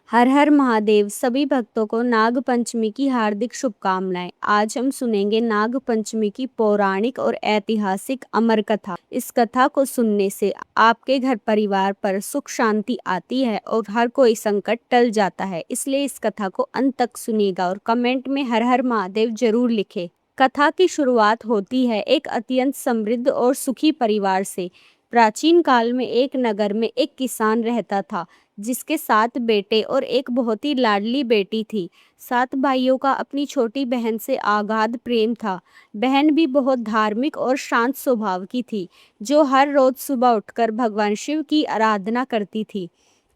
हर हर महादेव। सभी भक्तों को नाग पंचमी की हार्दिक शुभकामनाएं। आज हम सुनेंगे नाग पंचमी की पौराणिक और ऐतिहासिक अमर कथा। इस कथा को सुनने से आपके घर परिवार पर सुख शांति आती है और हर कोई संकट टल जाता है। इसलिए इस कथा को अंत तक सुनिएगा और कमेंट में हर हर महादेव जरूर लिखें। कथा की शुरुआत होती है एक अत्यंत समृद्ध और सुखी परिवार से। प्राचीन काल में एक नगर में एक किसान रहता था जिसके 7 बेटे और एक बहुत ही लाडली बेटी थी। 7 भाइयों का अपनी छोटी बहन से अगाध प्रेम था। बहन भी बहुत धार्मिक और शांत स्वभाव की थी, जो हर रोज सुबह उठकर भगवान शिव की आराधना करती थी।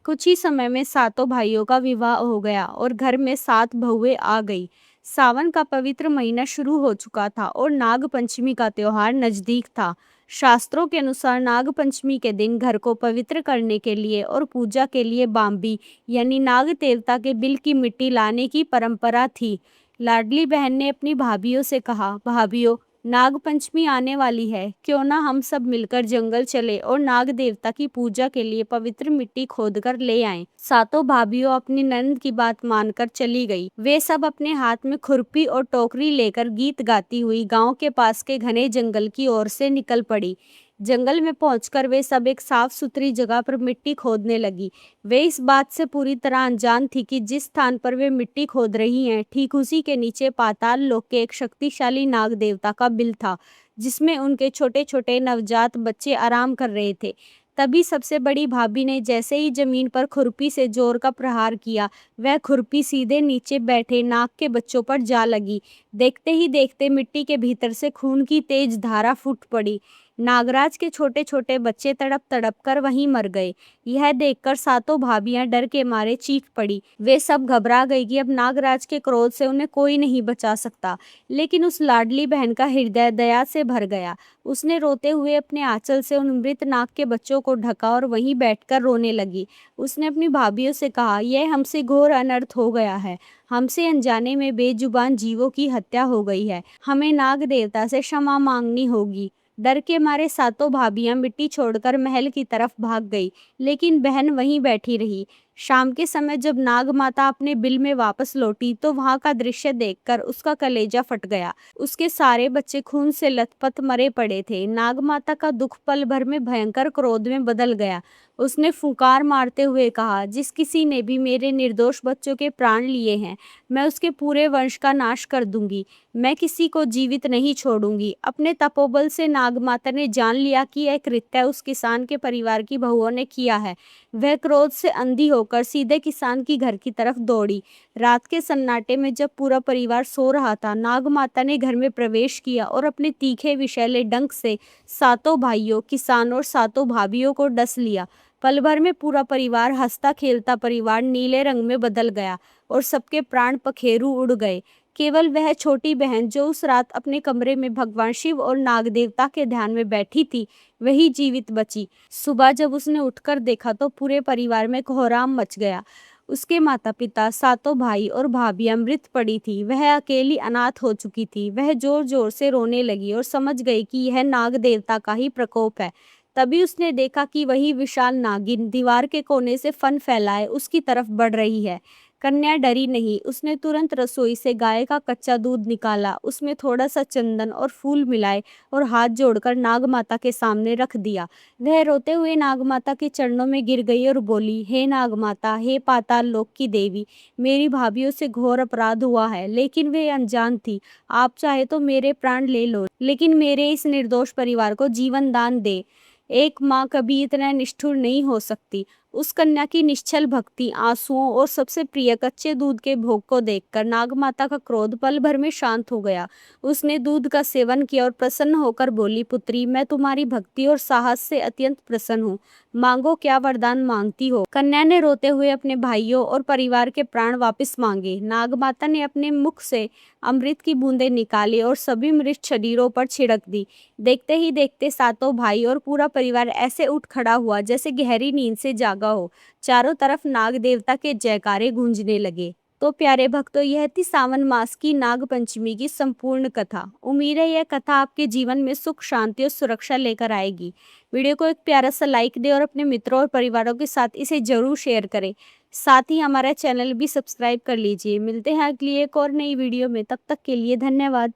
कुछ ही समय में सातों भाइयों का विवाह हो गया और घर में 7 बहुएं आ गई। सावन का पवित्र महीना शुरू हो चुका था और नाग पंचमी का त्योहार नजदीक था। शास्त्रों के अनुसार नाग पंचमी के दिन घर को पवित्र करने के लिए और पूजा के लिए बाम्बी यानी नाग देवता के बिल की मिट्टी लाने की परंपरा थी। लाडली बहन ने अपनी भाभीियों से कहा, भाभीियों, नाग पंचमी आने वाली है, क्यों ना हम सब मिलकर जंगल चले और नाग देवता की पूजा के लिए पवित्र मिट्टी खोदकर ले आएं। सातों भाभीियों अपनी ननद की बात मानकर चली गई। वे सब अपने हाथ में खुरपी और टोकरी लेकर गीत गाती हुई गांव के पास के घने जंगल की ओर से निकल पड़ी। जंगल में पहुंचकर वे सब एक साफ सुथरी जगह पर मिट्टी खोदने लगी। वे इस बात से पूरी तरह अनजान थी कि जिस स्थान पर वे मिट्टी खोद रही हैं, ठीक उसी के नीचे पाताल लोक के एक शक्तिशाली नाग देवता का बिल था, जिसमें उनके छोटे छोटे नवजात बच्चे आराम कर रहे थे। तभी सबसे बड़ी भाभी ने जैसे ही जमीन पर खुरपी से जोर का प्रहार किया, वह खुरपी सीधे नीचे बैठे नाग के बच्चों पर जा लगी। देखते ही देखते मिट्टी के भीतर से खून की तेज धारा फूट पड़ी। नागराज के छोटे छोटे बच्चे तड़प तड़प कर वहीं मर गए। यह देखकर सातों भाभियां डर के मारे चीख पड़ी। वे सब घबरा गई कि अब नागराज के क्रोध से उन्हें कोई नहीं बचा सकता। लेकिन उस लाडली बहन का हृदय दया से भर गया। उसने रोते हुए अपने आंचल से उन मृत नाग के बच्चों को ढका और वहीं बैठकर रोने लगी। उसने अपनी भाभीियों से कहा, यह हमसे घोर अनर्थ हो गया है। हमसे अनजाने में बेजुबान जीवों की हत्या हो गई है। हमें नाग देवता से क्षमा मांगनी होगी। डर के मारे सातों भाभियां मिट्टी छोड़कर महल की तरफ भाग गई, लेकिन बहन वहीं बैठी रही। शाम के समय जब नाग माता अपने बिल में वापस लौटी तो वहां का दृश्य देखकर उसका कलेजा फट गया। उसके सारे बच्चे खून से लथपथ मरे पड़े थे। नाग माता का दुख पल भर में भयंकर क्रोध में बदल गया। उसने फुकार मारते हुए कहा, जिस किसी ने भी मेरे निर्दोष बच्चों के प्राण लिए हैं, मैं उसके पूरे वंश का नाश कर दूंगी। मैं किसी को जीवित नहीं छोड़ूंगी। अपने तपोबल से नागमाता ने जान लिया कि यह कृत्य उस किसान के परिवार की बहुओं ने किया है। वह क्रोध से अंधी होकर सीधे किसान की घर की तरफ दौड़ी। रात के सन्नाटे में जब पूरा परिवार सो रहा था, नागमाता ने घर में प्रवेश किया और अपने तीखे विषैले डंक से सातों भाइयों, किसान और सातों भाभियों को डस लिया। पल भर में पूरा परिवार, हंसता खेलता परिवार, नीले रंग में बदल गया और सबके प्राण पखेरु उड़ गए। केवल वह छोटी बहन जो उस रात अपने कमरे में भगवान शिव और नाग देवता के ध्यान में बैठी थी, वही जीवित बची। सुबह जब उसने उठकर देखा तो पूरे परिवार में कोहराम मच गया। उसके माता पिता, सातों भाई और भाभियां मृत पड़ी थी। वह अकेली अनाथ हो चुकी थी। वह जोर जोर से रोने लगी और समझ गई कि यह नाग देवता का ही प्रकोप है। तभी उसने देखा कि वही विशाल नागिन दीवार के कोने से फन फैलाए उसकी तरफ बढ़ रही है। कन्या डरी नहीं। उसने तुरंत रसोई से गाय का कच्चा दूध निकाला, उसमें थोड़ा सा चंदन और फूल मिलाए और हाथ जोड़कर नागमाता के सामने रख दिया। वह रोते हुए नागमाता के चरणों में गिर गई और बोली, हे नागमाता, हे पाताल लोक की देवी, मेरी भाभीियों से घोर अपराध हुआ है, लेकिन वे अनजान थी। आप चाहे तो मेरे प्राण ले लो, लेकिन मेरे इस निर्दोष परिवार को जीवन दान दे। एक माँ कभी इतना निष्ठुर नहीं हो सकती। उस कन्या की निश्चल भक्ति, आंसुओं और सबसे प्रिय कच्चे दूध के भोग को देखकर नागमाता का क्रोध पल भर में शांत हो गया। उसने दूध का सेवन किया और प्रसन्न होकर बोली, पुत्री, मैं तुम्हारी भक्ति और साहस से अत्यंत प्रसन्न हूँ। मांगो, क्या वरदान मांगती हो। कन्या ने रोते हुए अपने भाइयों और परिवार के प्राण वापस मांगे। नागमाता ने अपने मुख से अमृत की बूंदें निकाली और सभी मृत शरीरों पर छिड़क दी। देखते ही देखते सातों भाई और पूरा परिवार ऐसे उठ खड़ा हुआ जैसे गहरी नींद से जागा हो। चारों तरफ नाग देवता के जयकारे गूंजने लगे। तो प्यारे भक्तों, यह थी सावन मास की नाग पंचमी की संपूर्ण कथा। उम्मीद है यह कथा आपके जीवन में सुख, शांति और सुरक्षा लेकर आएगी। वीडियो को एक प्यारा सा लाइक दें और अपने मित्रों और परिवारों के साथ इसे जरूर शेयर करें। साथ ही हमारा चैनल भी सब्सक्राइब कर लीजिए। मिलते हैं अगली एक और नई वीडियो में, तब तक के लिए धन्यवाद।